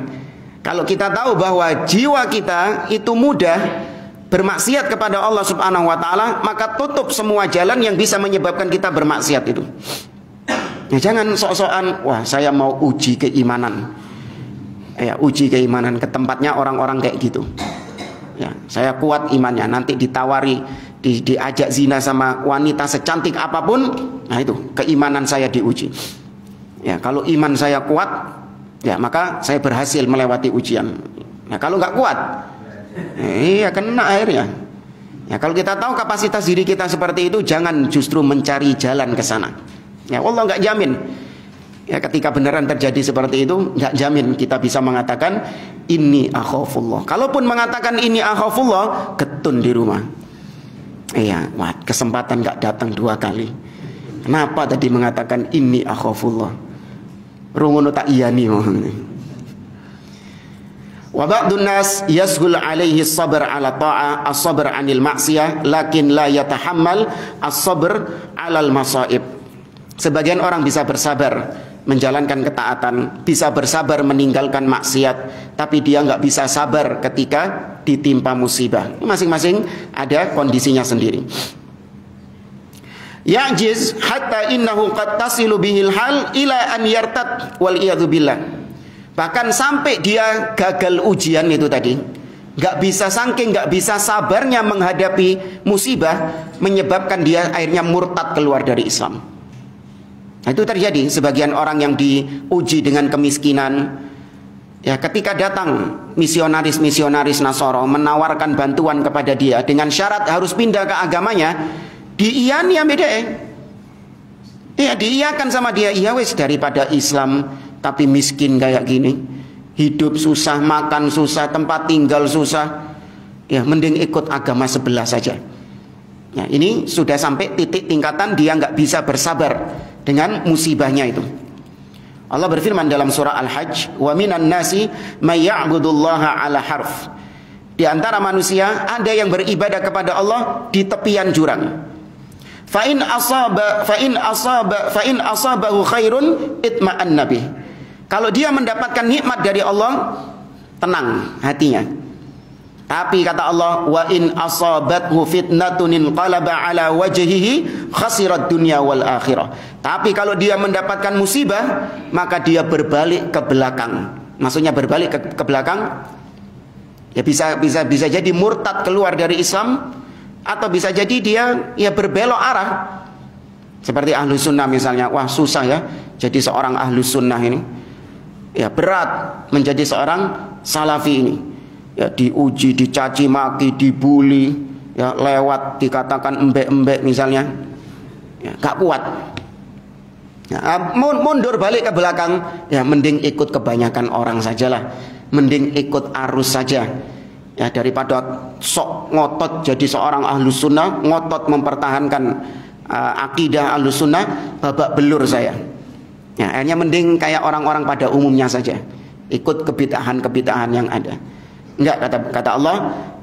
Kalau kita tahu bahwa jiwa kita itu mudah bermaksiat kepada Allah Subhanahu wa taala, maka tutup semua jalan yang bisa menyebabkan kita bermaksiat itu. Ya, jangan sok-sokan, wah saya mau uji keimanan. Ya, uji keimanan ke tempatnya orang-orang kayak gitu. Ya, saya kuat imannya, nanti ditawari, diajak zina sama wanita secantik apapun, nah itu keimanan saya diuji. Ya, kalau iman saya kuat, ya maka saya berhasil melewati ujian. Nah, kalau nggak kuat, iya kena akhirnya. Ya, kalau kita tahu kapasitas diri kita seperti itu, jangan justru mencari jalan ke sana. Ya, Allah nggak jamin. Ya, ketika beneran terjadi seperti itu, nggak jamin kita bisa mengatakan inni akhafullah. Kalaupun mengatakan ini akhafullah, ketun di rumah. Iya, wah, kesempatan nggak datang 2 kali. Kenapa tadi mengatakan ini akhafullah? Rungono tak iyani. Wa ba'dun nas yasghul alaihi sabr ala ta'ah, as-sabr 'anil ma'siyah, lakin la yatahammal as-sabr 'alal masaib. Sebagian orang bisa bersabar menjalankan ketaatan, bisa bersabar meninggalkan maksiat, tapi dia nggak bisa sabar ketika ditimpa musibah. Masing-masing ada kondisinya sendiri. Ya'jiz hatta innahu qad tasilu bihil hal ila an yartad wal iyadu billah. Bahkan sampai dia gagal ujian itu tadi, saking nggak bisa sabarnya menghadapi musibah, menyebabkan dia akhirnya murtad keluar dari Islam. Nah, itu terjadi sebagian orang yang diuji dengan kemiskinan. Ya, ketika datang misionaris Nasoro menawarkan bantuan kepada dia dengan syarat harus pindah ke agamanya, diiyani beda. Ya, diiyakan sama dia, iya wes daripada Islam tapi miskin kayak gini, hidup susah, makan susah, tempat tinggal susah, ya mending ikut agama sebelah saja. Nah, ini sudah sampai titik tingkatan dia nggak bisa bersabar dengan musibahnya itu. Allah berfirman dalam surah Al-Hajj, "Wa minan nasi may ya'budullaha 'ala harf." Di antara manusia ada yang beribadah kepada Allah di tepian jurang. Fa in asabahu khairun itma'anna bih. Kalau dia mendapatkan nikmat dari Allah, tenang hatinya. Tapi kata Allah, wa in asabathu fitnatun inqalaba ala wajhihi khasirat dunya wal akhirah. Tapi kalau dia mendapatkan musibah, maka dia berbalik ke belakang. Maksudnya berbalik ke belakang, ya bisa jadi murtad keluar dari Islam, atau bisa jadi dia ya berbelok arah. Seperti ahlu sunnah misalnya, wah susah ya jadi seorang ahlu sunnah ini. Ya, berat menjadi seorang salafi ini. Ya, diuji, dicaci maki, dibully, ya, lewat dikatakan embek-embek misalnya. Ya, gak kuat. Ya, mundur balik ke belakang, ya mending ikut kebanyakan orang sajalah. Mending ikut arus saja. Ya, daripada sok ngotot jadi seorang ahlus sunnah, ngotot mempertahankan akidah ahlus sunnah, babak belur saya. Ya, akhirnya mending kayak orang-orang pada umumnya saja, ikut kebid'ahan-kebid'ahan yang ada. Enggak, kata Allah,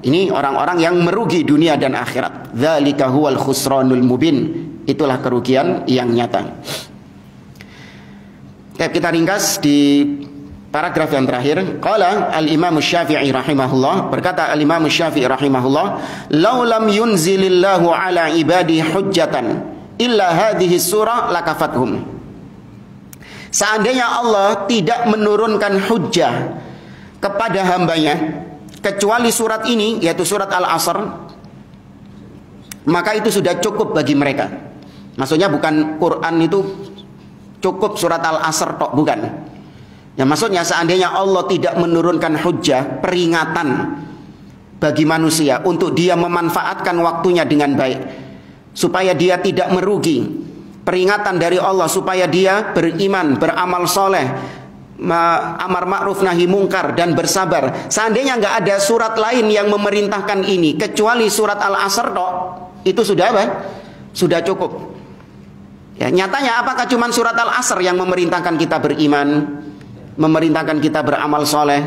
ini orang-orang yang merugi dunia dan akhirat. Dzalika huwal khusranul mubin. Itulah kerugian yang nyata. Kita ringkas di paragraf yang terakhir. Qala al-Imam Syafi'i rahimahullah, berkata al-Imam Syafi'i rahimahullah, "Lau lam yunzilillahu ala ibadi hujjatan illa hadhihi surah lakafathum." Seandainya Allah tidak menurunkan hujjah kepada hambanya kecuali surat ini, yaitu surat Al-Asr, maka itu sudah cukup bagi mereka. Maksudnya bukan Quran itu cukup surat Al-Asr tok, bukan. Ya, maksudnya seandainya Allah tidak menurunkan hujjah, peringatan bagi manusia untuk dia memanfaatkan waktunya dengan baik, supaya dia tidak merugi, peringatan dari Allah supaya dia beriman, beramal soleh, amar ma'ruf nahi mungkar, dan bersabar. Seandainya nggak ada surat lain yang memerintahkan ini kecuali surat Al-Asr tok, itu sudah apa? Sudah cukup. Ya, nyatanya apakah cuma surat Al-Asr yang memerintahkan kita beriman, memerintahkan kita beramal soleh,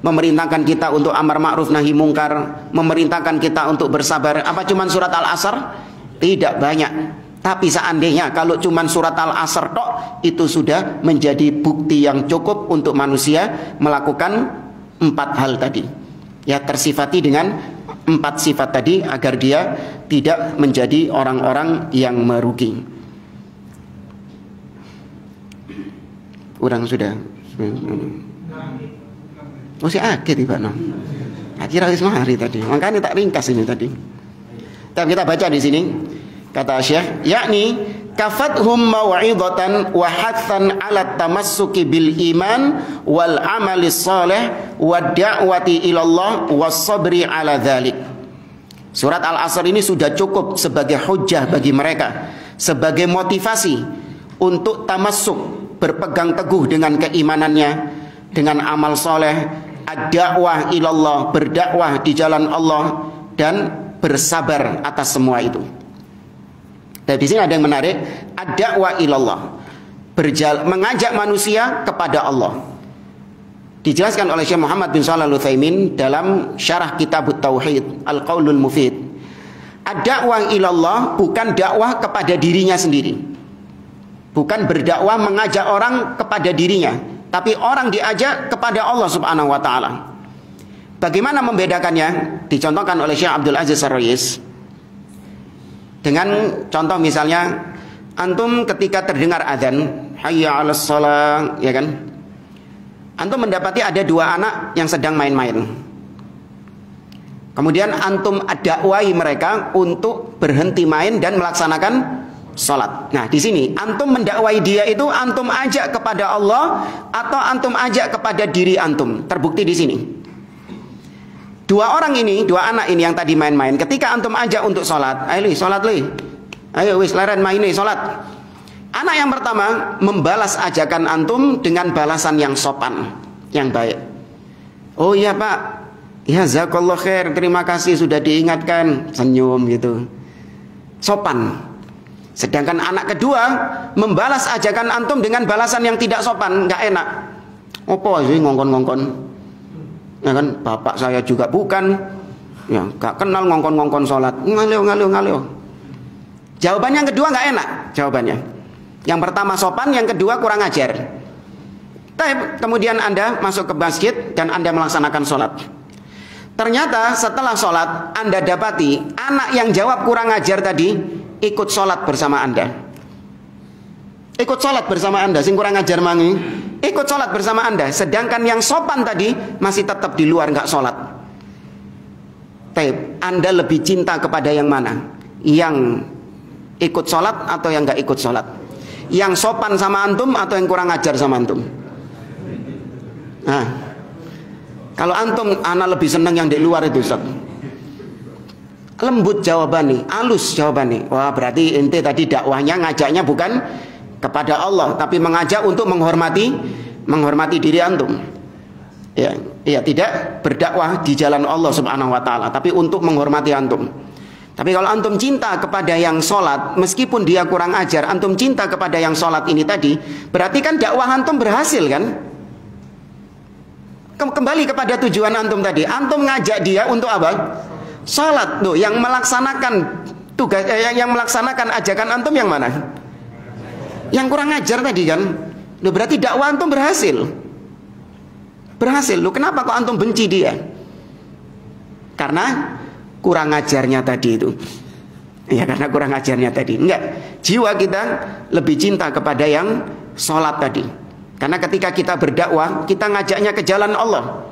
memerintahkan kita untuk amar ma'ruf nahi mungkar, memerintahkan kita untuk bersabar? Apa cuma surat Al-Asr? Tidak banyak. Tapi seandainya kalau cuma surat Al-Asr tok, itu sudah menjadi bukti yang cukup untuk manusia melakukan 4 hal tadi. Ya, tersifati dengan 4 sifat tadi agar dia tidak menjadi orang-orang yang merugi. Kurang sudah. Oh, si akhir tiba no. Akhir habis hari tadi. Makanya tak ringkas ini tadi. Kita baca di sini. Kata Syekh, yakni kafathum mau'izatan wa hathan 'ala tamassuki bil iman wal amali shalih wad da'wati ila Allah was sabri 'ala dzalik. Surat Al-Asr ini sudah cukup sebagai hujjah bagi mereka, sebagai motivasi untuk tamassuk, berpegang teguh dengan keimanannya, dengan amal soleh, ad-da'wah ila Allah, berdakwah di jalan Allah, dan bersabar atas semua itu. Dan di sini ada yang menarik, ad-da'wah ilallah, mengajak manusia kepada Allah. Dijelaskan oleh Syekh Muhammad bin Shalih Al-Utsaimin dalam syarah kitab Tauhid Al-Qaulul Mufid. Ad-da'wah ilallah bukan dakwah kepada dirinya sendiri, bukan berdakwah mengajak orang kepada dirinya, tapi orang diajak kepada Allah Subhanahu wa taala. Bagaimana membedakannya? Dicontohkan oleh Syekh Abdul Aziz Ar-Rais dengan contoh misalnya, antum ketika terdengar adzan, hayya 'alas shalah, ya kan? Antum mendapati ada 2 anak yang sedang main-main. Kemudian antum dakwai mereka untuk berhenti main dan melaksanakan sholat. Nah, di sini antum mendakwai dia itu antum ajak kepada Allah atau antum ajak kepada diri antum? Terbukti di sini. 2 orang ini, 2 anak ini yang tadi main-main, ketika antum ajak untuk sholat, ayo li, sholat li, ayo wis leren main nih sholat. Anak yang pertama membalas ajakan antum dengan balasan yang sopan, yang baik. Oh iya pak, ya jazakallah khair, terima kasih sudah diingatkan, senyum gitu, sopan. Sedangkan anak kedua membalas ajakan antum dengan balasan yang tidak sopan, nggak enak. Opo sih ngongkon-ngongkon? Ya kan, bapak saya juga bukan, ya gak kenal ngongkon-ngongkon sholat, ngalio. Jawabannya yang kedua gak enak jawabannya. Yang pertama sopan, yang kedua kurang ajar. Kemudian Anda masuk ke masjid dan Anda melaksanakan sholat. Ternyata setelah sholat Anda dapati anak yang jawab kurang ajar tadi ikut sholat bersama Anda. Ikut sholat bersama Anda, sing kurang ajar mangi, ikut sholat bersama Anda. Sedangkan yang sopan tadi masih tetap di luar, nggak sholat. Anda lebih cinta kepada yang mana? Yang ikut sholat atau yang nggak ikut sholat? Yang sopan sama antum atau yang kurang ajar sama antum? Nah, kalau antum ana lebih senang yang di luar itu, Ustaz. Lembut jawabannya, halus jawabannya. Wah, berarti ente tadi dakwahnya ngajaknya bukan kepada Allah, tapi mengajak untuk menghormati diri antum. Ya, tidak berdakwah di jalan Allah Subhanahu wa taala, tapi untuk menghormati antum. Tapi kalau antum cinta kepada yang sholat, meskipun dia kurang ajar, antum cinta kepada yang sholat ini tadi, berarti kan dakwah antum berhasil kan? Kembali kepada tujuan antum tadi. Antum ngajak dia untuk apa? Sholat. Tuh, yang melaksanakan tugas, yang melaksanakan ajakan antum yang mana? Yang kurang ajar tadi kan? Loh, berarti dakwah antum berhasil. Berhasil. Loh, kenapa kok antum benci dia? Karena kurang ajarnya tadi itu. Ya, karena kurang ajarnya tadi. Enggak. Jiwa kita lebih cinta kepada yang sholat tadi. Karena ketika kita berdakwah, kita ngajaknya ke jalan Allah.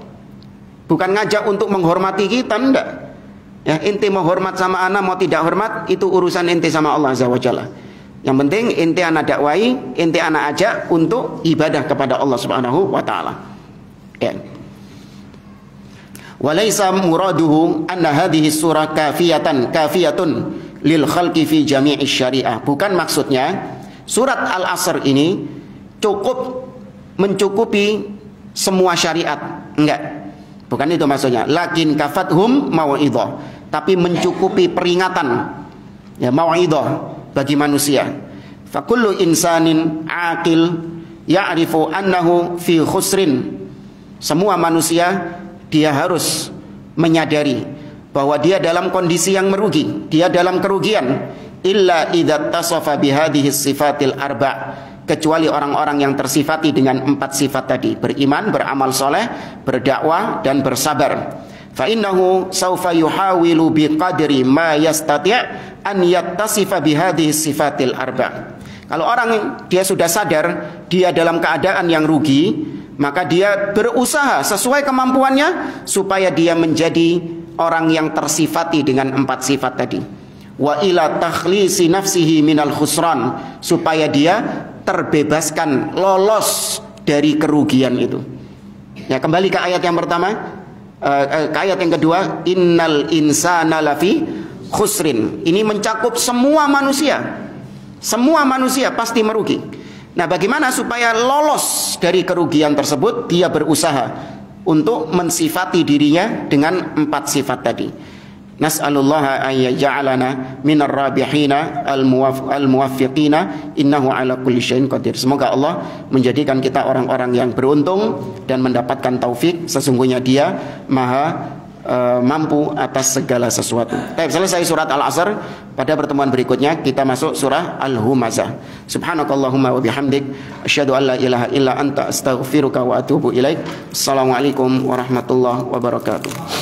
Bukan ngajak untuk menghormati kita, enggak. Ya, ente mau hormat sama ana, mau tidak hormat, itu urusan ente sama Allah Azza wa Jalla. Yang penting ente ana dakwai, ente ana ajak untuk ibadah kepada Allah Subhanahu wa taala. Ya. Walaysa muraduhu anna hadhihi surah kafiyatun lil khalqi fi jami'i syariah. Bukan maksudnya surat Al-Asr ini cukup mencukupi semua syariat. Enggak. Bukan itu maksudnya. Lakin kafathum mau'idhah, tapi mencukupi peringatan, ya, mau'idhah bagi manusia. Fa kullu insanin aqil ya'rifu annahu fi khusrin. Semua manusia dia harus menyadari bahwa dia dalam kondisi yang merugi, dia dalam kerugian. Illa idza tasafa bihadhihi sifatil arba', kecuali orang-orang yang tersifati dengan 4 sifat tadi: beriman, beramal soleh, berdakwah, dan bersabar. Fa innahu saufa yuhawilu biqadri ma yastati' an yattasifa bihadhihi sifatil arba'. Kalau orang dia sudah sadar dia dalam keadaan yang rugi, maka dia berusaha sesuai kemampuannya supaya dia menjadi orang yang tersifati dengan 4 sifat tadi. Wa ila takhlisi nafsihi minal khusran, supaya dia terbebaskan, lolos dari kerugian itu. Ya, kembali ke ayat yang pertama, ke ayat yang kedua, innal insana lafi khusrin. Ini mencakup semua manusia. Semua manusia pasti merugi. Nah, bagaimana supaya lolos dari kerugian tersebut? Dia berusaha untuk mensifati dirinya dengan 4 sifat tadi. Nas'alullaha an yaj'alana minar rabihina al-muwaffiqina innahu ala kulli syai'in qadir. Semoga Allah menjadikan kita orang-orang yang beruntung dan mendapatkan taufik. Sesungguhnya Dia Maha mampu atas segala sesuatu. Baik, selesai surat Al-Asr. Pada pertemuan berikutnya kita masuk surah Al-Humazah. Subhanakallahumma wa bihamdik asyhadu an la ilaha illa anta astaghfiruka wa atubu ilaik. Assalamualaikum warahmatullahi wabarakatuh.